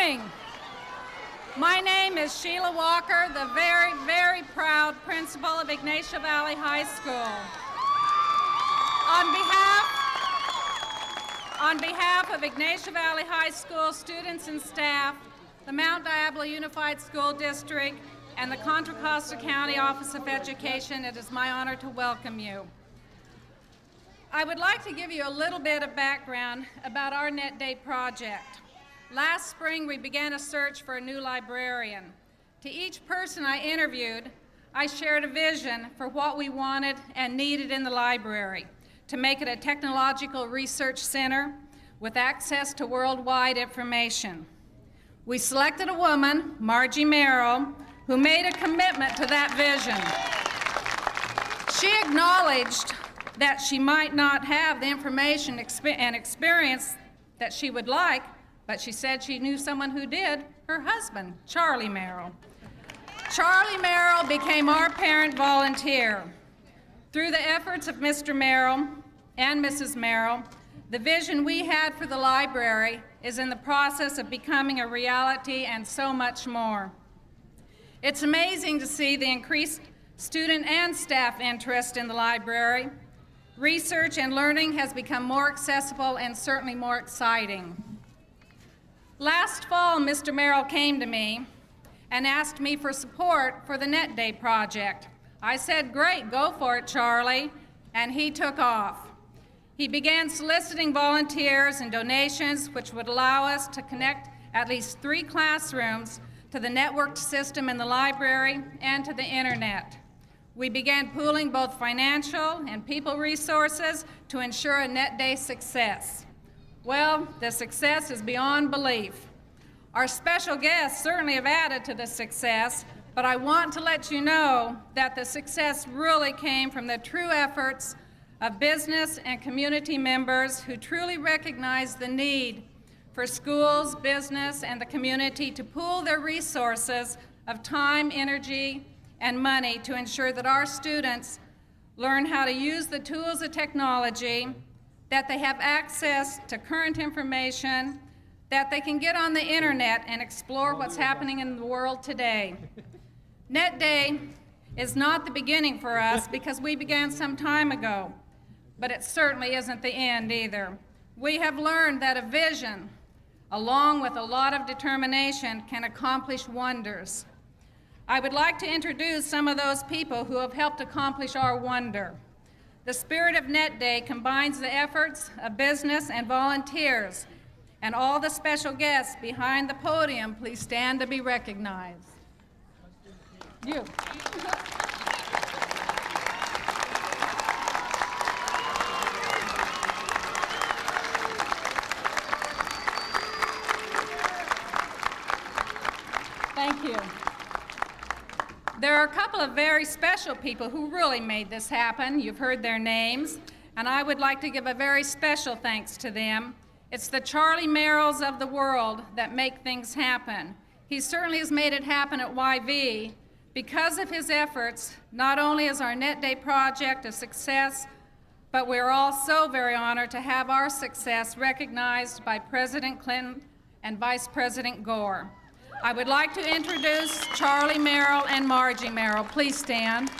morning. My name is Sheila Walker, the very, very proud principal of Ygnacio Valley High School. On behalf of Ygnacio Valley High School students and staff, the Mount Diablo Unified School District, and the Contra Costa County Office of Education, it is my honor to welcome you. I would like to give you a little bit of background about our Net Day project. Last spring, we began a search for a new librarian. To each person I interviewed, I shared a vision for what we wanted and needed in the library to make it a technological research center with access to worldwide information. We selected a woman, Margie Merrill, who made a commitment to that vision. She acknowledged that she might not have the information and experience that she would like, but she said she knew someone who did, her husband, Charlie Merrill. Charlie Merrill became our parent volunteer. Through the efforts of Mr. Merrill and Mrs. Merrill, the vision we had for the library is in the process of becoming a reality and so much more. It's amazing to see the increased student and staff interest in the library. Research and learning has become more accessible and certainly more exciting. Last fall, Mr. Merrill came to me and asked me for support for the Net Day project. I said, "Great, go for it, Charlie," and he took off. He began soliciting volunteers and donations, which would allow us to connect at least 3 classrooms to the networked system in the library and to the internet. We began pooling both financial and people resources to ensure a Net Day success. Well, the success is beyond belief. Our special guests certainly have added to the success, but I want to let you know that the success really came from the true efforts of business and community members who truly recognize the need for schools, business, and the community to pool their resources of time, energy, and money to ensure that our students learn how to use the tools of technology, that they have access to current information, that they can get on the internet and explore what's happening in the world today. Net Day is not the beginning for us because we began some time ago, but it certainly isn't the end either. We have learned that a vision, along with a lot of determination, can accomplish wonders. I would like to introduce some of those people who have helped accomplish our wonder. The spirit of Net Day combines the efforts of business and volunteers, and all the special guests behind the podium, please stand to be recognized. You. Thank you. There are a couple of very special people who really made this happen. You've heard their names, and I would like to give a very special thanks to them. It's the Charlie Merrills of the world that make things happen. He certainly has made it happen at YV. Because of his efforts, not only is our Net Day project a success, but we're all so very honored to have our success recognized by President Clinton and Vice President Gore. I would like to introduce Charlie Merrill and Margie Merrill. Please stand.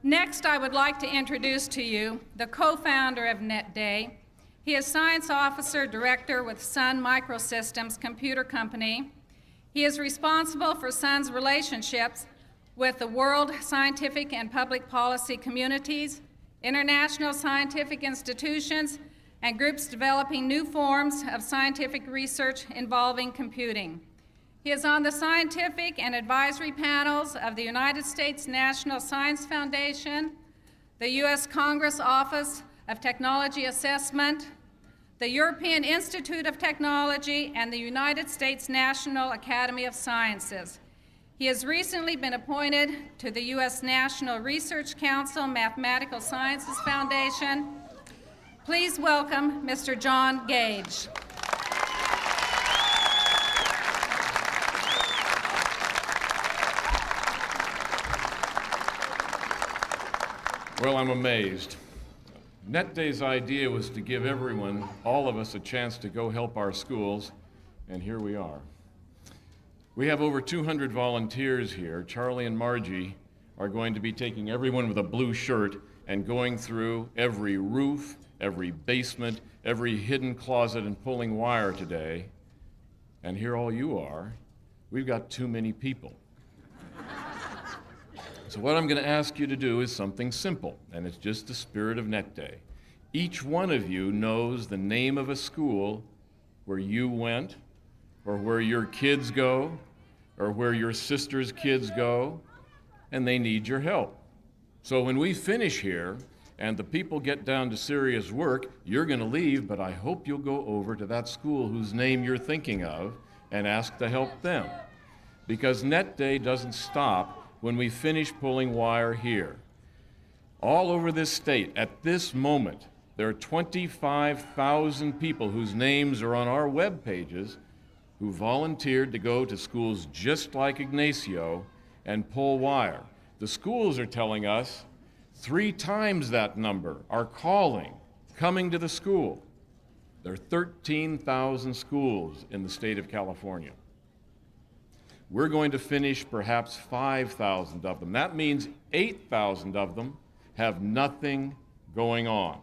Next, I would like to introduce to you the co-founder of Net Day. He is Science Officer Director with Sun Microsystems Computer Company. He is responsible for Sun's relationships with the world scientific and public policy communities, international scientific institutions, and groups developing new forms of scientific research involving computing. He is on the scientific and advisory panels of the United States National Science Foundation, the U.S. Congress Office of Technology Assessment, the European Institute of Technology, and the United States National Academy of Sciences. He has recently been appointed to the U.S. National Research Council Mathematical Sciences Foundation. Please welcome Mr. John Gage. Well, I'm amazed. Net Day's idea was to give everyone, all of us, a chance to go help our schools, and here we are. We have over 200 volunteers here. Charlie and Margie are going to be taking everyone with a blue shirt and going through every roof, every basement, every hidden closet and pulling wire today. And here all you are. We've got too many people. So what I'm going to ask you to do is something simple, and it's just the spirit of Net Day. Each one of you knows the name of a school where you went, or where your kids go, or where your sister's kids go, and they need your help. So when we finish here and the people get down to serious work, you're going to leave, but I hope you'll go over to that school whose name you're thinking of and ask to help them. Because Net Day doesn't stop when we finish pulling wire here. All over this state, at this moment, there are 25,000 people whose names are on our web pages who volunteered to go to schools just like Ygnacio and pull wire. The schools are telling us 3 times that number are calling, coming to the school. There are 13,000 schools in the state of California. We're going to finish perhaps 5,000 of them. That means 8,000 of them have nothing going on.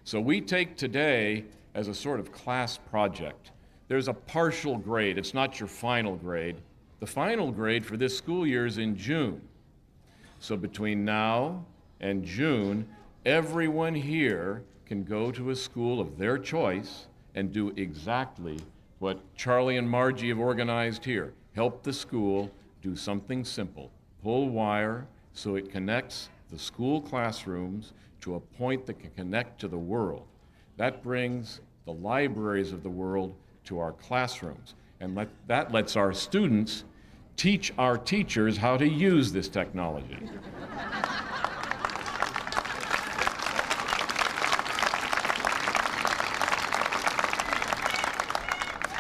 So we take today as a sort of class project. There's a partial grade. It's not your final grade. The final grade for this school year is in June. So between now and June, everyone here can go to a school of their choice and do exactly what Charlie and Margie have organized here. Help the school do something simple. Pull wire so it connects the school classrooms to a point that can connect to the world. That brings the libraries of the world to our classrooms. And that lets our students teach our teachers how to use this technology.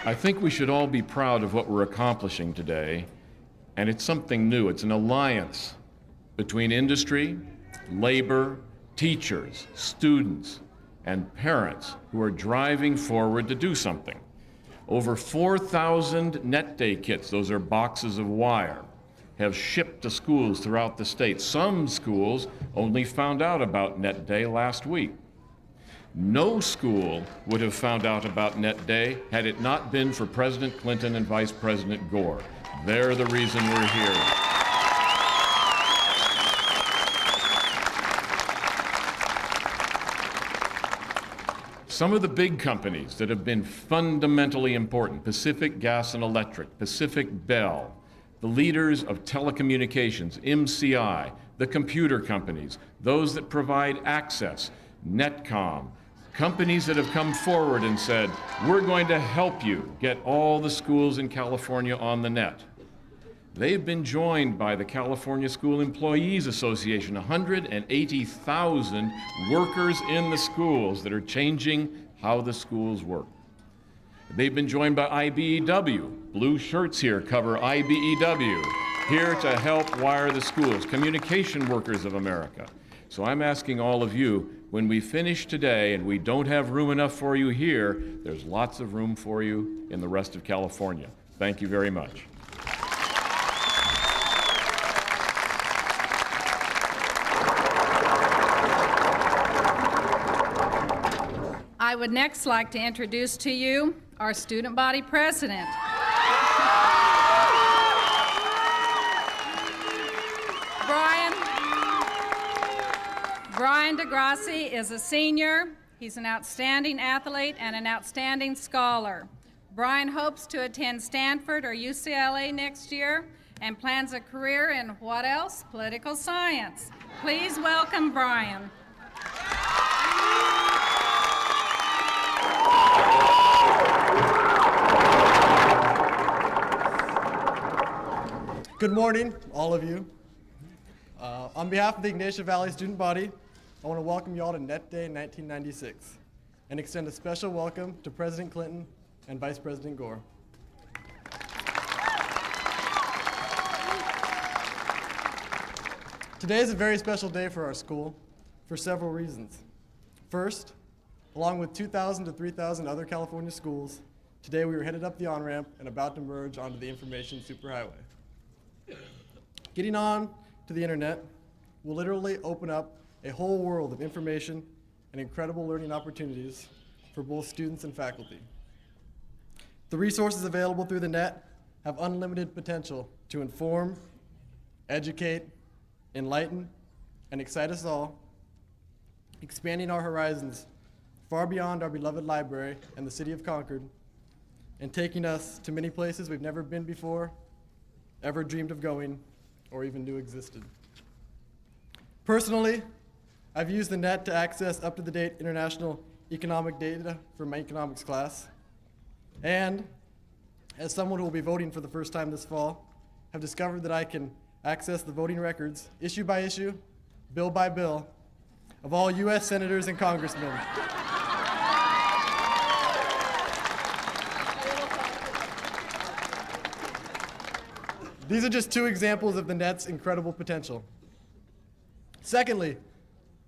I think we should all be proud of what we're accomplishing today, and it's something new. It's an alliance between industry, labor, teachers, students, and parents who are driving forward to do something. Over 4,000 Net Day kits, those are boxes of wire, have shipped to schools throughout the state. Some schools only found out about Net Day last week. No school would have found out about Net Day had it not been for President Clinton and Vice President Gore. They're the reason we're here. Some of the big companies that have been fundamentally important, Pacific Gas and Electric, Pacific Bell, the leaders of telecommunications, MCI, the computer companies, those that provide access, Netcom, companies that have come forward and said, we're going to help you get all the schools in California on the net. They've been joined by the California School Employees Association, 180,000 workers in the schools that are changing how the schools work. They've been joined by IBEW. Blue shirts here cover IBEW, here to help wire the schools, Communication Workers of America. So I'm asking all of you, when we finish today and we don't have room enough for you here, there's lots of room for you in the rest of California. Thank you very much. I would next like to introduce to you our student body president. Brian DeGrassi is a senior. He's an outstanding athlete and an outstanding scholar. Brian hopes to attend Stanford or UCLA next year and plans a career in what else? Political science. Please welcome Brian. Good morning, all of you. On behalf of the Ygnacio Valley Student Body, I want to welcome you all to Net Day 1996 and extend a special welcome to President Clinton and Vice President Gore. Today is a very special day for our school. for several reasons. First, along with 2,000 to 3,000 other California schools, today we are headed up the on-ramp and about to merge onto the information superhighway. Getting on to the internet will literally open up a whole world of information and incredible learning opportunities for both students and faculty. The resources available through the net have unlimited potential to inform, educate, enlighten, and excite us all, expanding our horizons far beyond our beloved library and the city of Concord, and taking us to many places we've never been before, ever dreamed of going, or even knew existed. Personally, I've used the net to access up-to-the-date international economic data for my economics class, and as someone who will be voting for the first time this fall, have discovered that I can access the voting records, issue by issue, bill by bill, of all U.S. senators and congressmen. These are just two examples of the net's incredible potential. Secondly,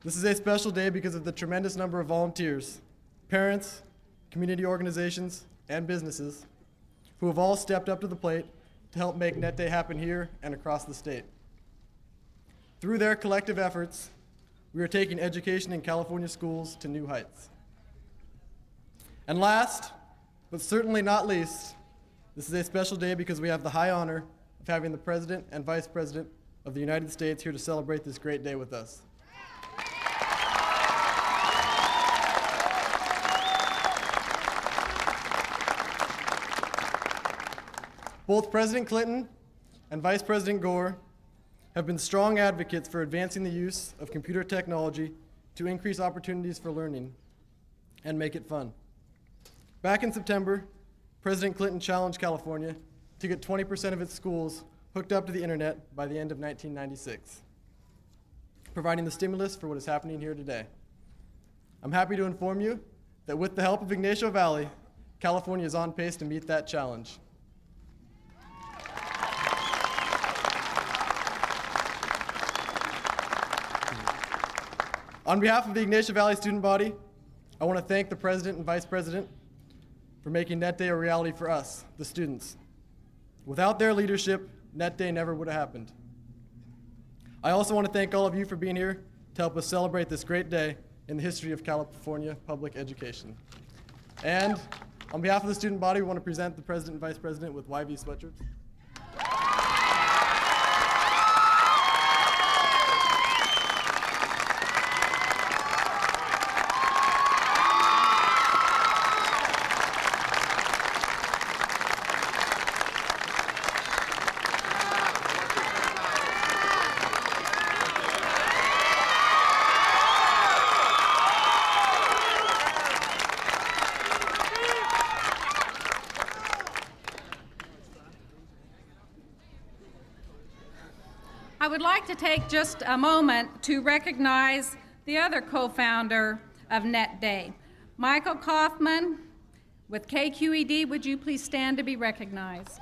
this is a special day because of the tremendous number of volunteers, parents, community organizations, and businesses who have all stepped up to the plate to help make Net Day happen here and across the state. Through their collective efforts, we are taking education in California schools to new heights. And last, but certainly not least, this is a special day because we have the high honor of having the President and Vice President of the United States here to celebrate this great day with us. Both President Clinton and Vice President Gore have been strong advocates for advancing the use of computer technology to increase opportunities for learning and make it fun. Back in September, President Clinton challenged California to get 20% of its schools hooked up to the internet by the end of 1996, providing the stimulus for what is happening here today. I'm happy to inform you that with the help of Ygnacio Valley, California is on pace to meet that challenge. On behalf of the Ygnacio Valley student body, I want to thank the President and Vice President for making Net Day a reality for us, the students. Without their leadership, Net Day never would have happened. I also want to thank all of you for being here to help us celebrate this great day in the history of California public education. And on behalf of the student body, we want to present the President and Vice President with YV sweatshirts. I would like to take just a moment to recognize the other co-founder of Net Day, Michael Kaufman with KQED. Would you please stand to be recognized?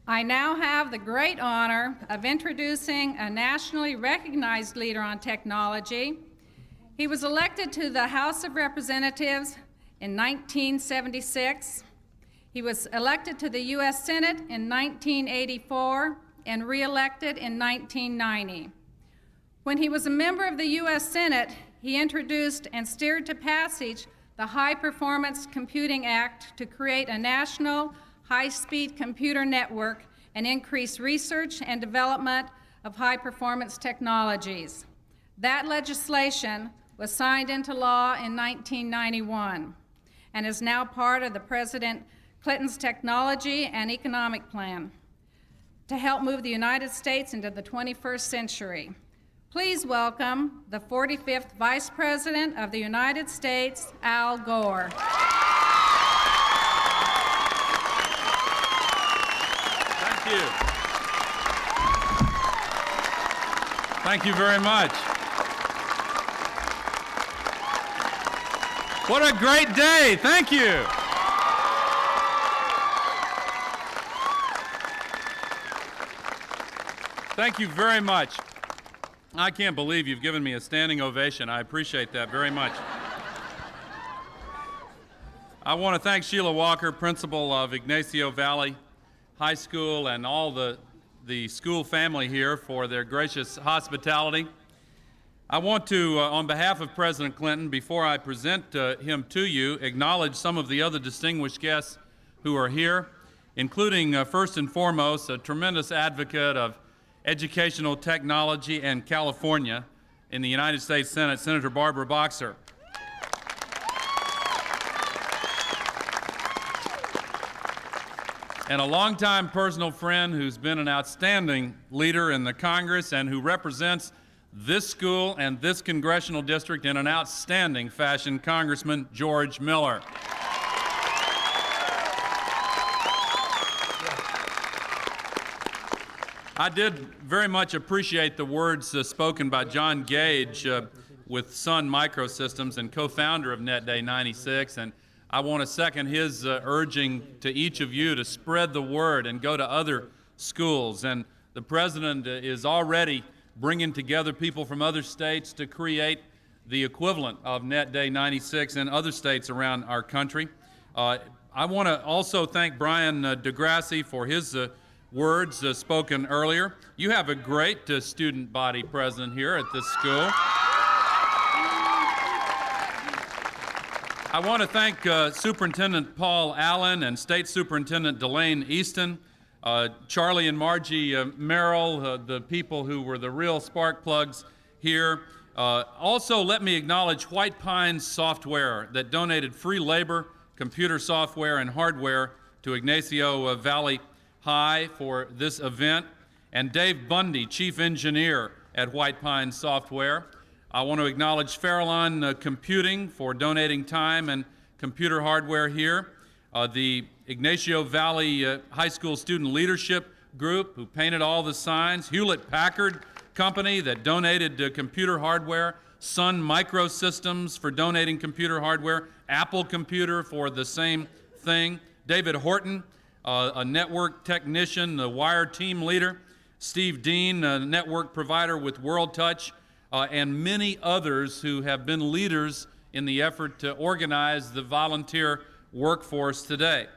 I now have the great honor of introducing a nationally recognized leader on technology. He was elected to the House of Representatives in 1976. He was elected to the U.S. Senate in 1984 and re-elected in 1990. When he was a member of the U.S. Senate, he introduced and steered to passage the High Performance Computing Act to create a national high-speed computer network and increase research and development of high-performance technologies. That legislation was signed into law in 1991 and is now part of the President Clinton's technology and economic plan to help move the United States into the 21st century. Please welcome the 45th Vice President of the United States, Al Gore. Thank you. Thank you very much. What a great day. Thank you. Thank you very much. I can't believe you've given me a standing ovation. I appreciate that very much. I want to thank Sheila Walker, principal of Ygnacio Valley High School, and all the school family here for their gracious hospitality. I want to, on behalf of President Clinton, before I present him to you, acknowledge some of the other distinguished guests who are here, including, first and foremost, a tremendous advocate of educational technology in California in the United States Senate, Senator Barbara Boxer. And a longtime personal friend who's been an outstanding leader in the Congress and who represents this school and this congressional district in an outstanding fashion, Congressman George Miller. I did very much appreciate the words spoken by John Gage with Sun Microsystems and co-founder of NetDay 96, and I want to second his urging to each of you to spread the word and go to other schools. And the President is already bringing together people from other states to create the equivalent of NetDay 96 in other states around our country. I want to also thank Brian DeGrassi for his words spoken earlier. You have a great student body president here at this school. I want to thank Superintendent Paul Allen and State Superintendent Delane Easton, Charlie and Margie Merrill, the people who were the real spark plugs here. Also, let me acknowledge White Pine Software that donated free labor, computer software, and hardware to Ygnacio Valley High for this event, and Dave Bundy, Chief Engineer at White Pine Software. I want to acknowledge Farallon Computing for donating time and computer hardware here, the Ygnacio Valley High School Student Leadership Group who painted all the signs, Hewlett-Packard Company that donated computer hardware, Sun Microsystems for donating computer hardware, Apple Computer for the same thing, David Horton, a network technician, the wire team leader, Steve Dean, a network provider with WorldTouch, and many others who have been leaders in the effort to organize the volunteer workforce today.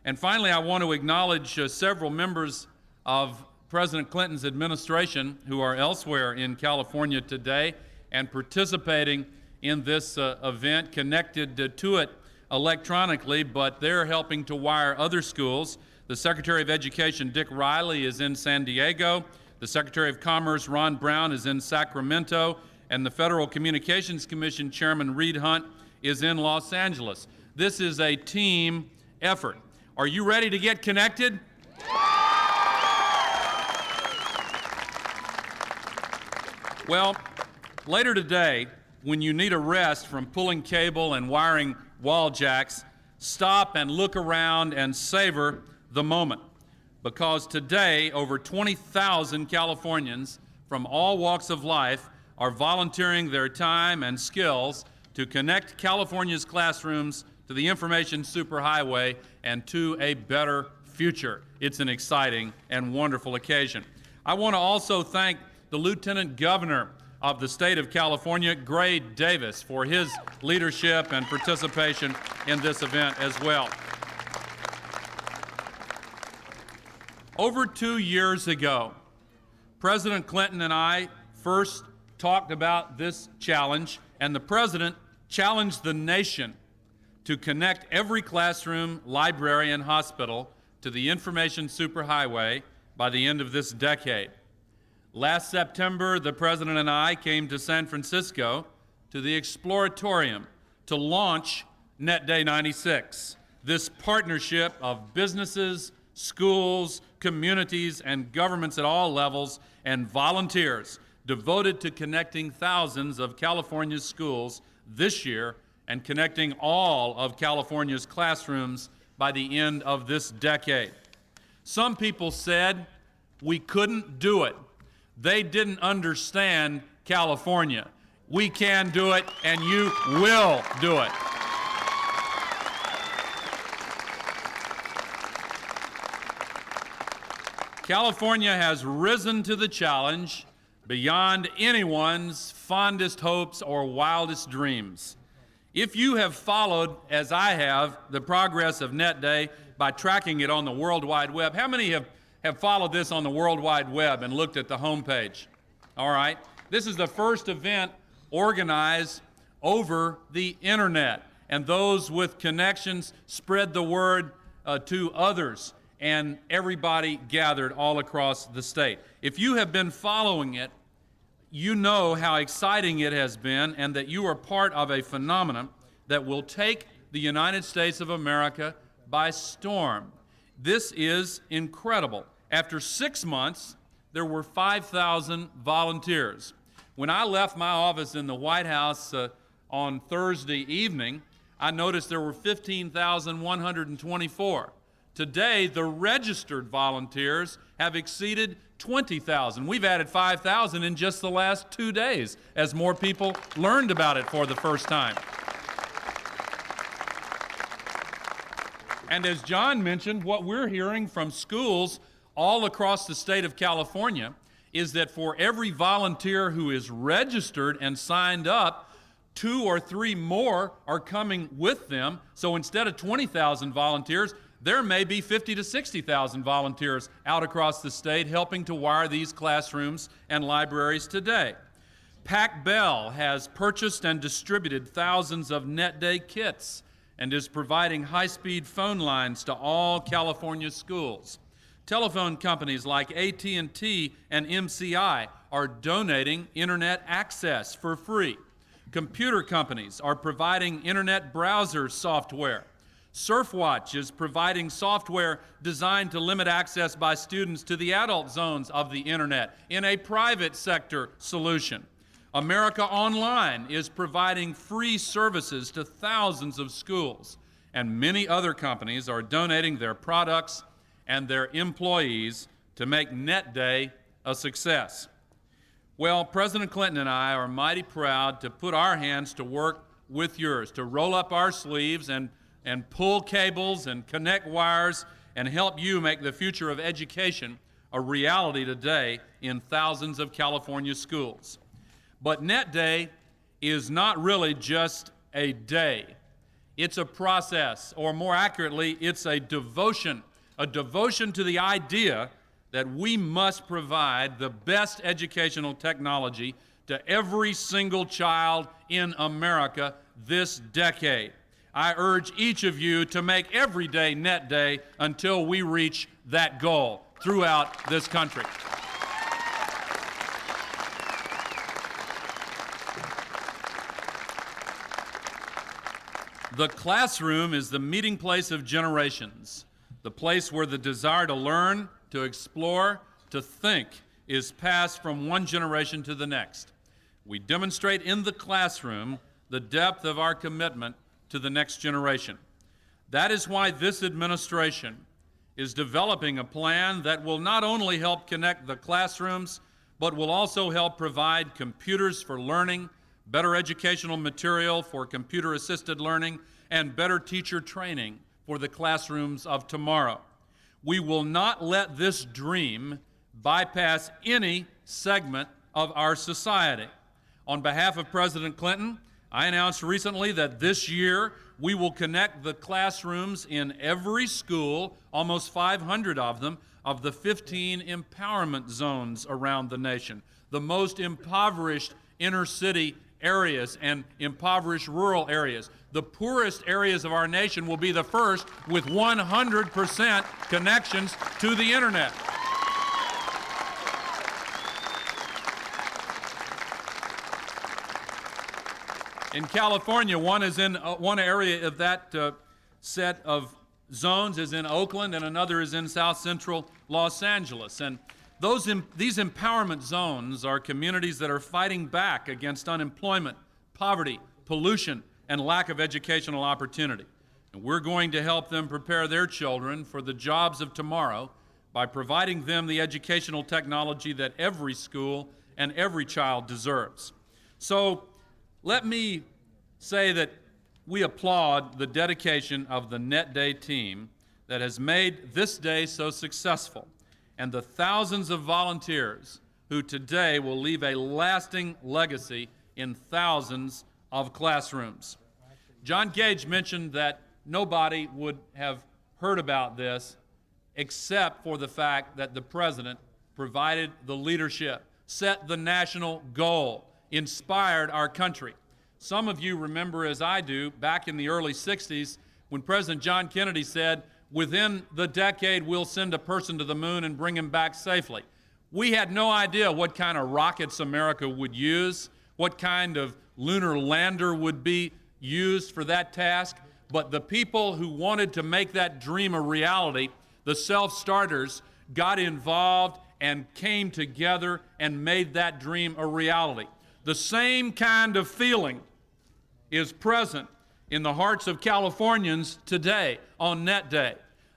And finally, I want to acknowledge several members of President Clinton's administration who are elsewhere in California today and participating in this event, connected to it electronically, but they're helping to wire other schools. The Secretary of Education, Dick Riley, is in San Diego. The Secretary of Commerce, Ron Brown, is in Sacramento. And the Federal Communications Commission Chairman, Reed Hunt, is in Los Angeles. This is a team effort. Are you ready to get connected? Well, later today, when you need a rest from pulling cable and wiring wall jacks, stop and look around and savor the moment. Because today, over 20,000 Californians from all walks of life are volunteering their time and skills to connect California's classrooms to the information superhighway and to a better future. It's an exciting and wonderful occasion. I want to also thank the Lieutenant Governor of the state of California, Gray Davis, for his leadership and participation in this event as well. Over 2 years ago, President Clinton and I first talked about this challenge, and the President challenged the nation to connect every classroom, library, and hospital to the information superhighway by the end of this decade. Last September, the President and I came to San Francisco to the Exploratorium to launch NetDay 96, this partnership of businesses, schools, communities, and governments at all levels, and volunteers devoted to connecting thousands of California's schools this year and connecting all of California's classrooms by the end of this decade. Some people said we couldn't do it. They didn't understand California. We can do it, and you will do it. California has risen to the challenge beyond anyone's fondest hopes or wildest dreams. If you have followed, as I have, the progress of Net Day by tracking it on the World Wide Web, how many have followed this on the World Wide Web and looked at the homepage? All right. This is the first event organized over the internet, and those with connections spread the word to others, and everybody gathered all across the state. If you have been following it, you know how exciting it has been and that you are part of a phenomenon that will take the United States of America by storm. This is incredible. After 6 months, there were 5,000 volunteers. When I left my office in the White House on Thursday evening, I noticed there were 15,124. Today, the registered volunteers have exceeded 20,000. We've added 5,000 in just the last 2 days as more people learned about it for the first time. And as John mentioned, what we're hearing from schools all across the state of California is that for every volunteer who is registered and signed up, 2 or 3 more are coming with them. So instead of 20,000 volunteers, there may be 50 to 60,000 volunteers out across the state helping to wire these classrooms and libraries today. Pac Bell has purchased and distributed thousands of Net Day kits and is providing high-speed phone lines to all California schools. Telephone companies like AT&T and MCI are donating internet access for free. Computer companies are providing internet browser software. Surfwatch is providing software designed to limit access by students to the adult zones of the internet in a private sector solution. America Online is providing free services to thousands of schools, and many other companies are donating their products and their employees to make Net Day a success. Well, President Clinton and I are mighty proud to put our hands to work with yours, to roll up our sleeves and pull cables and connect wires and help you make the future of education a reality today in thousands of California schools. But Net Day is not really just a day. It's a process, or more accurately, it's a devotion to the idea that we must provide the best educational technology to every single child in America this decade. I urge each of you to make every day Net Day until we reach that goal throughout this country. The classroom is the meeting place of generations, the place where the desire to learn, to explore, to think is passed from one generation to the next. We demonstrate in the classroom the depth of our commitment to the next generation. That is why this administration is developing a plan that will not only help connect the classrooms, but will also help provide computers for learning, better educational material for computer-assisted learning, and better teacher training for the classrooms of tomorrow. We will not let this dream bypass any segment of our society. On behalf of President Clinton, I announced recently that this year we will connect the classrooms in every school, almost 500 of them, of the 15 empowerment zones around the nation, the most impoverished inner city areas and impoverished rural areas. The poorest areas of our nation will be the first with 100% connections to the internet. In California, one area of that set of zones is in Oakland, and another is in South Central Los Angeles. And these empowerment zones are communities that are fighting back against unemployment, poverty, pollution, and lack of educational opportunity. And we're going to help them prepare their children for the jobs of tomorrow by providing them the educational technology that every school and every child deserves. So let me say that we applaud the dedication of the Net Day team that has made this day so successful. and the thousands of volunteers who today will leave a lasting legacy in thousands of classrooms. John Gage mentioned that nobody would have heard about this except for the fact that the President provided the leadership, set the national goal, inspired our country. Some of you remember, as I do, back in the early 60s when President John Kennedy said, within the decade we'll send a person to the moon and bring him back safely. We had no idea what kind of rockets America would use, what kind of lunar lander would be used for that task, but the people who wanted to make that dream a reality, the self-starters, got involved and came together and made that dream a reality. The same kind of feeling is present in the hearts of Californians today on Net Day,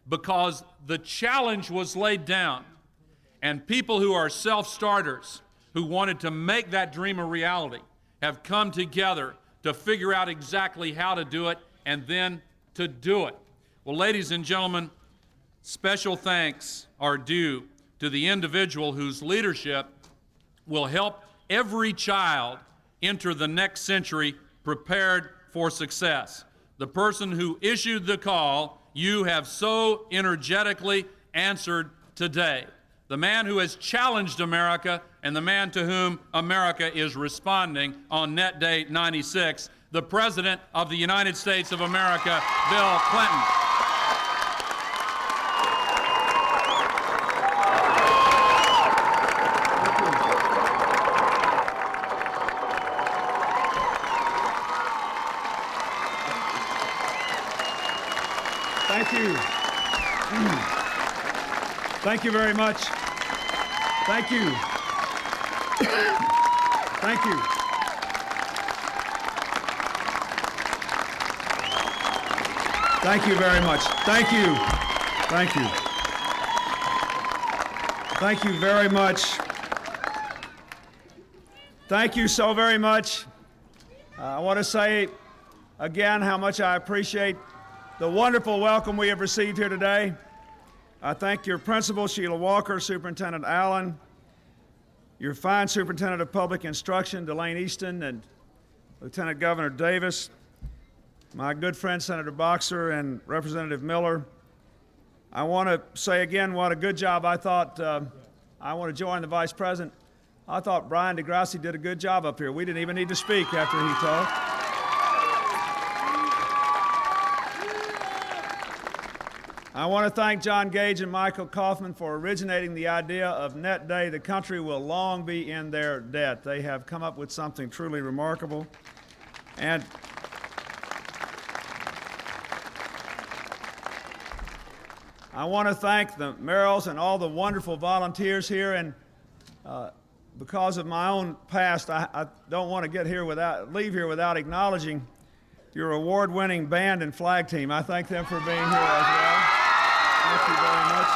because the challenge was laid down, and people who are self-starters, who wanted to make that dream a reality, have come together to figure out exactly how to do it and then to do it. Well, ladies and gentlemen, special thanks are due to the individual whose leadership will help every child enter the next century prepared for success. The person who issued the call you have so energetically answered today. The man who has challenged America and the man to whom America is responding on Net Day 96, the President of the United States of America, Bill Clinton. Thank you. Thank you very much. Thank you. Thank you. Thank you very much. Thank you. Thank you. Thank you very much. Thank you so very much. I want to say again how much I appreciate the wonderful welcome we have received here today. I thank your principal, Sheila Walker, Superintendent Allen, your fine Superintendent of Public Instruction, Delane Easton, and Lieutenant Governor Davis, my good friend Senator Boxer and Representative Miller. I want to say again what a good job I thought. I want to join the Vice President. I thought Brian DeGrassi did a good job up here. We didn't even need to speak after he talked. I want to thank John Gage and Michael Kaufman for originating the idea of Net Day. The country will long be in their debt. They have come up with something truly remarkable. And I want to thank the Merrills and all the wonderful volunteers here. And because of my own past, I don't want to leave here without acknowledging your award-winning band and flag team. I thank them for being here as well. Thank you very much.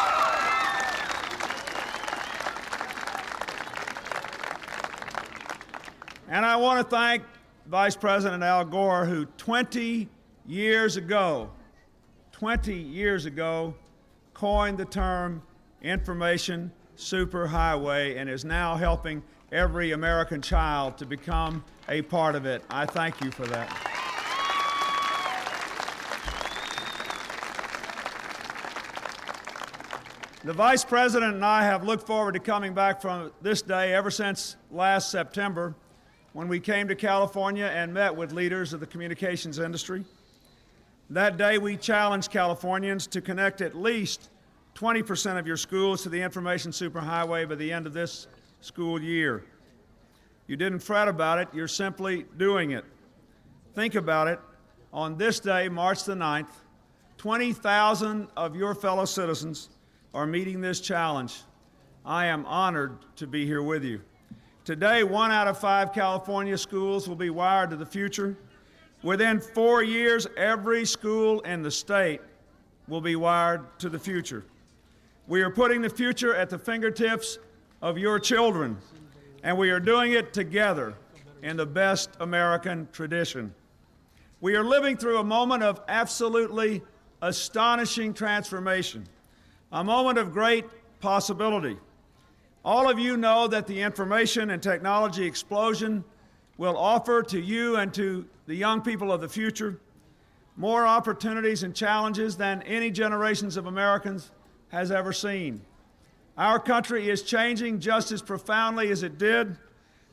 And I want to thank Vice President Al Gore, who 20 years ago, coined the term information superhighway and is now helping every American child to become a part of it. I thank you for that. The Vice President and I have looked forward to coming back from this day ever since last September, when we came to California and met with leaders of the communications industry. That day we challenged Californians to connect at least 20% of your schools to the information superhighway by the end of this school year. You didn't fret about it, you're simply doing it. Think about it. On this day, March the 9th, 20,000 of your fellow citizens are meeting this challenge. I am honored to be here with you. Today, 1 out of 5 California schools will be wired to the future. Within 4 years, every school in the state will be wired to the future. We are putting the future at the fingertips of your children, and we are doing it together in the best American tradition. We are living through a moment of absolutely astonishing transformation, a moment of great possibility. All of you know that the information and technology explosion will offer to you and to the young people of the future more opportunities and challenges than any generations of Americans has ever seen. Our country is changing just as profoundly as it did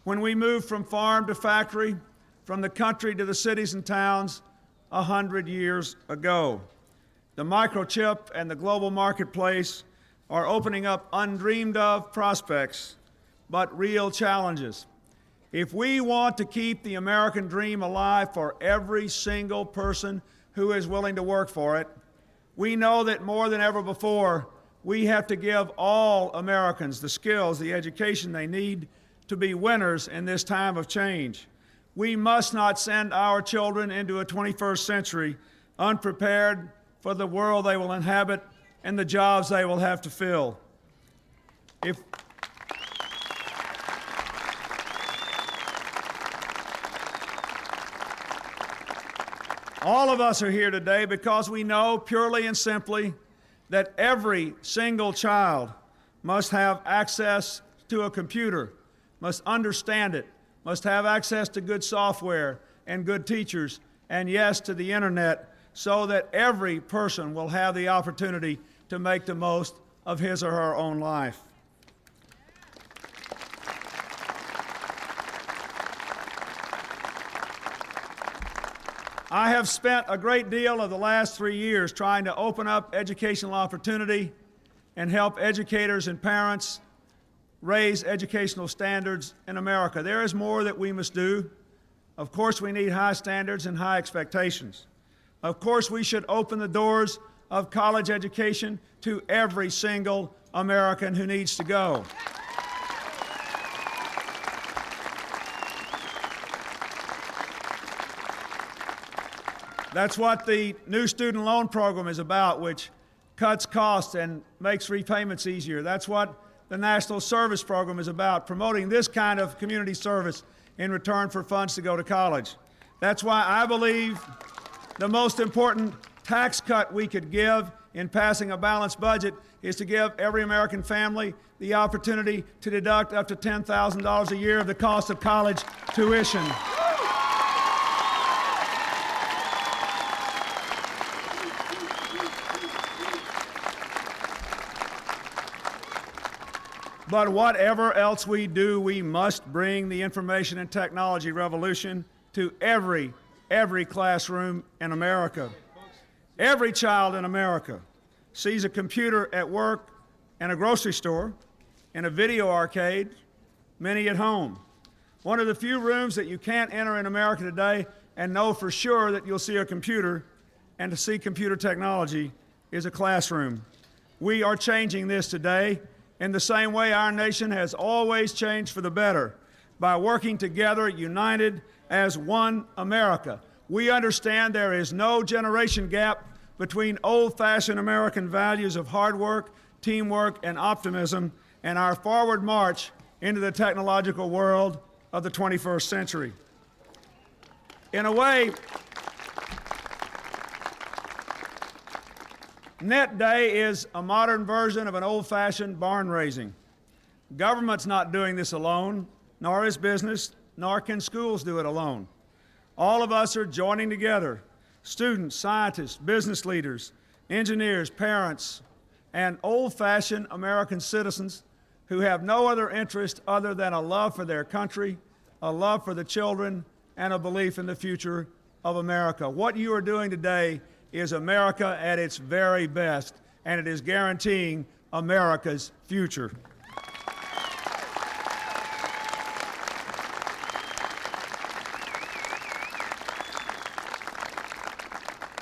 when we moved from farm to factory, from the country to the cities and towns 100 years ago. The microchip and the global marketplace are opening up undreamed of prospects, but real challenges. If we want to keep the American dream alive for every single person who is willing to work for it, we know that more than ever before, we have to give all Americans the skills, the education they need to be winners in this time of change. We must not send our children into a 21st century unprepared for the world they will inhabit and the jobs they will have to fill. All of us are here today because we know purely and simply that every single child must have access to a computer, must understand it, must have access to good software and good teachers, and yes, to the internet, so that every person will have the opportunity to make the most of his or her own life. I have spent a great deal of the last 3 years trying to open up educational opportunity and help educators and parents raise educational standards in America. There is more that we must do. Of course, we need high standards and high expectations. Of course, we should open the doors of college education to every single American who needs to go. That's what the new student loan program is about, which cuts costs and makes repayments easier. That's what the National Service Program is about, promoting this kind of community service in return for funds to go to college. That's why I believe the most important tax cut we could give in passing a balanced budget is to give every American family the opportunity to deduct up to $10,000 a year of the cost of college tuition. But whatever else we do, we must bring the information and technology revolution to every classroom in America. Every child in America sees a computer at work, in a grocery store, in a video arcade, many at home. One of the few rooms that you can't enter in America today and know for sure that you'll see a computer and to see computer technology is a classroom. We are changing this today in the same way our nation has always changed for the better, by working together, united as one America. We understand there is no generation gap between old-fashioned American values of hard work, teamwork, and optimism, and our forward march into the technological world of the 21st century. In a way, Net Day is a modern version of an old-fashioned barn raising. Government's not doing this alone, nor is business, nor can schools do it alone. All of us are joining together, students, scientists, business leaders, engineers, parents, and old-fashioned American citizens who have no other interest other than a love for their country, a love for the children, and a belief in the future of America. What you are doing today is America at its very best, and it is guaranteeing America's future.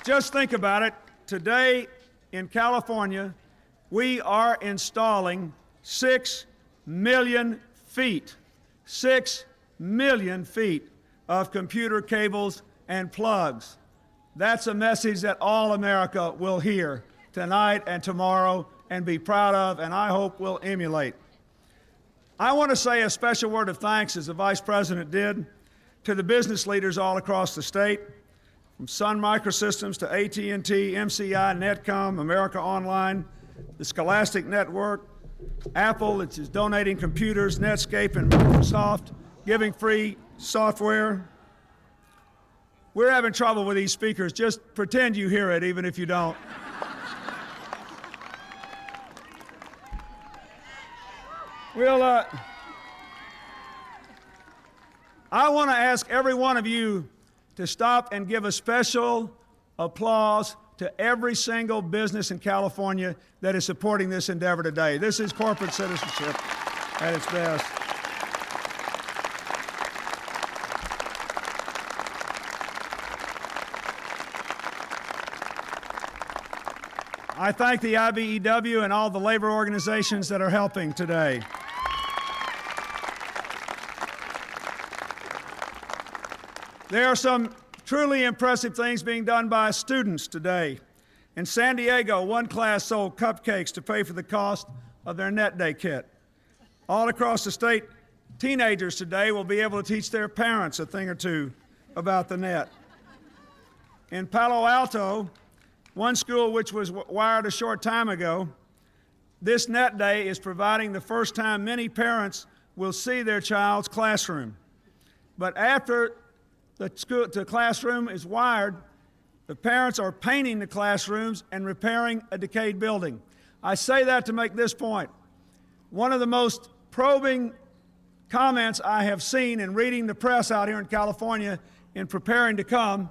Just think about it. Today in California, we are installing 6 million feet, 6 million feet of computer cables and plugs. That's a message that all America will hear tonight and tomorrow and be proud of, and I hope will emulate. I want to say a special word of thanks, as the Vice President did, to the business leaders all across the state, from Sun Microsystems to AT&T, MCI, Netcom, America Online, the Scholastic Network, Apple, which is donating computers, Netscape, and Microsoft, giving free software. We're having trouble with these speakers. Just pretend you hear it, even if you don't. I want to ask every one of you to stop and give a special applause to every single business in California that is supporting this endeavor today. This is corporate citizenship at its best. I thank the IBEW and all the labor organizations that are helping today. There are some truly impressive things being done by students today. In San Diego, one class sold cupcakes to pay for the cost of their Net Day kit. All across the state, teenagers today will be able to teach their parents a thing or two about the net. In Palo Alto, one school which was wired a short time ago, this Net Day is providing the first time many parents will see their child's classroom. But after the classroom is wired, the parents are painting the classrooms and repairing a decayed building. I say that to make this point. One of the most probing comments I have seen in reading the press out here in California in preparing to come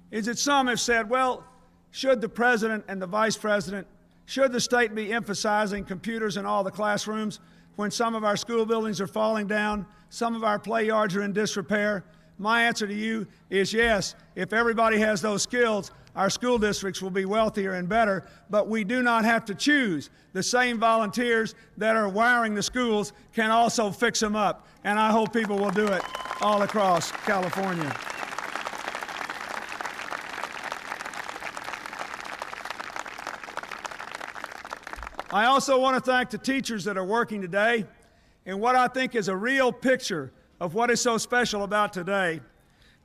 is that some have said, well, should the president and the vice president, should the state be emphasizing computers in all the classrooms when some of our school buildings are falling down, some of our play yards are in disrepair? My answer to you is yes. If everybody has those skills, our school districts will be wealthier and better, but we do not have to choose. The same volunteers that are wiring the schools can also fix them up, and I hope people will do it all across California. I also want to thank the teachers that are working today in what I think is a real picture of what is so special about today.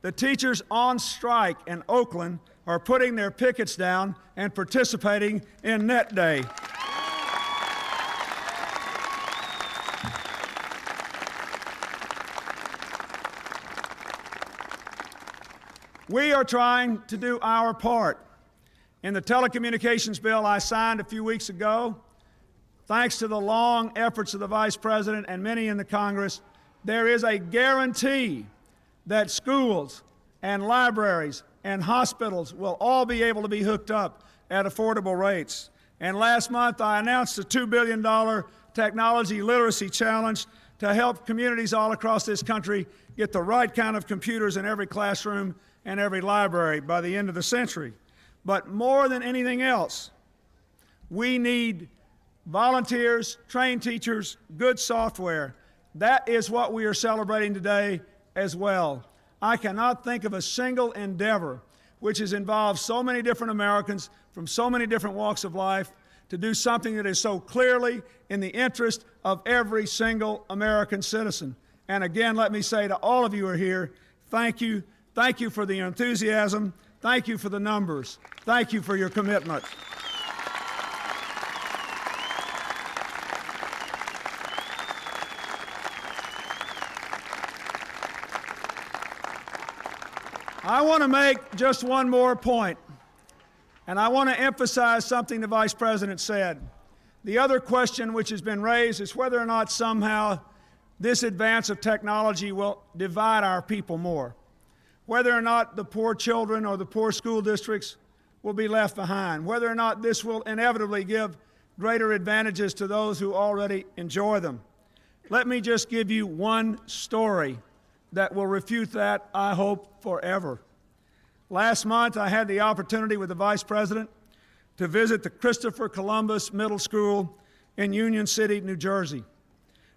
The teachers on strike in Oakland are putting their pickets down and participating in Net Day. We are trying to do our part. In the telecommunications bill I signed a few weeks ago, thanks to the long efforts of the Vice President and many in the Congress, there is a guarantee that schools and libraries and hospitals will all be able to be hooked up at affordable rates. And last month I announced a $2 billion technology literacy challenge to help communities all across this country get the right kind of computers in every classroom and every library by the end of the century. But more than anything else, we need volunteers, trained teachers, good software. That is what we are celebrating today as well. I cannot think of a single endeavor which has involved so many different Americans from so many different walks of life to do something that is so clearly in the interest of every single American citizen. And again, let me say to all of you who are here, thank you. Thank you for the enthusiasm. Thank you for the numbers. Thank you for your commitment. I want to make just one more point, and I want to emphasize something the Vice President said. The other question which has been raised is whether or not somehow this advance of technology will divide our people more, whether or not the poor children or the poor school districts will be left behind, whether or not this will inevitably give greater advantages to those who already enjoy them. Let me just give you one story that will refute that, I hope, forever. Last month, I had the opportunity with the Vice President to visit the Christopher Columbus Middle School in Union City, New Jersey.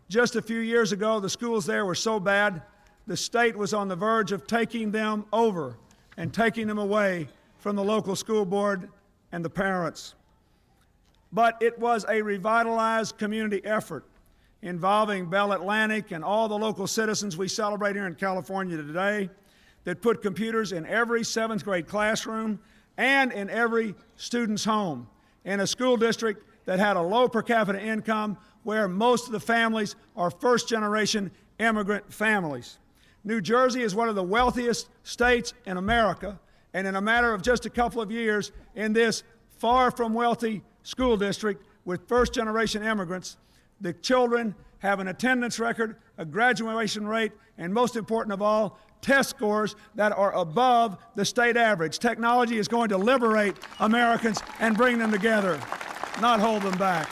Just a few years ago, the schools there were so bad, the state was on the verge of taking them over and taking them away from the local school board and the parents. But it was a revitalized community effort involving Bell Atlantic and all the local citizens we celebrate here in California today that put computers in every 7th grade classroom and in every student's home in a school district that had a low per capita income, where most of the families are first-generation immigrant families. New Jersey is one of the wealthiest states in America, and in a matter of just a couple of years, in this far from wealthy school district with first-generation immigrants, the children have an attendance record, a graduation rate, and most important of all, test scores that are above the state average. Technology is going to liberate Americans and bring them together, not hold them back.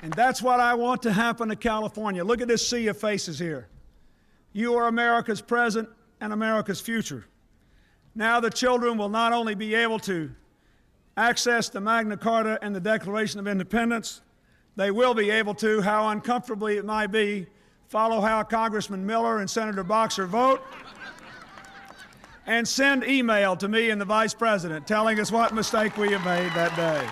And that's what I want to happen to California. Look at this sea of faces here. You are America's present and America's future. Now the children will not only be able to access the Magna Carta and the Declaration of Independence, they will be able to, how uncomfortably it might be, follow how Congressman Miller and Senator Boxer vote, and send email to me and the Vice President telling us what mistake we have made that day.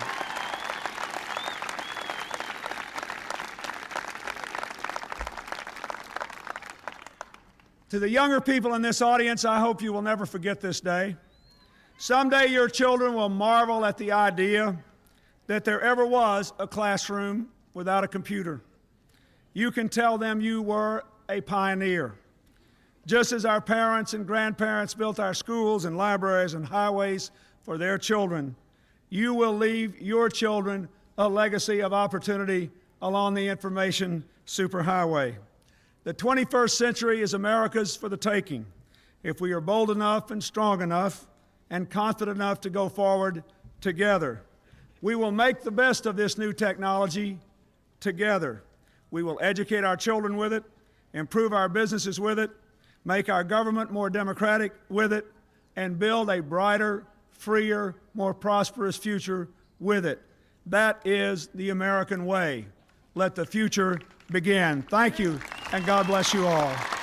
To the younger people in this audience, I hope you will never forget this day. Someday your children will marvel at the idea that there ever was a classroom without a computer. You can tell them you were a pioneer. Just as our parents and grandparents built our schools and libraries and highways for their children, you will leave your children a legacy of opportunity along the information superhighway. The 21st century is America's for the taking, if we are bold enough and strong enough and confident enough to go forward together. We will make the best of this new technology together. We will educate our children with it, improve our businesses with it, make our government more democratic with it, and build a brighter, freer, more prosperous future with it. That is the American way. Let the future begin. Thank you, and God bless you all.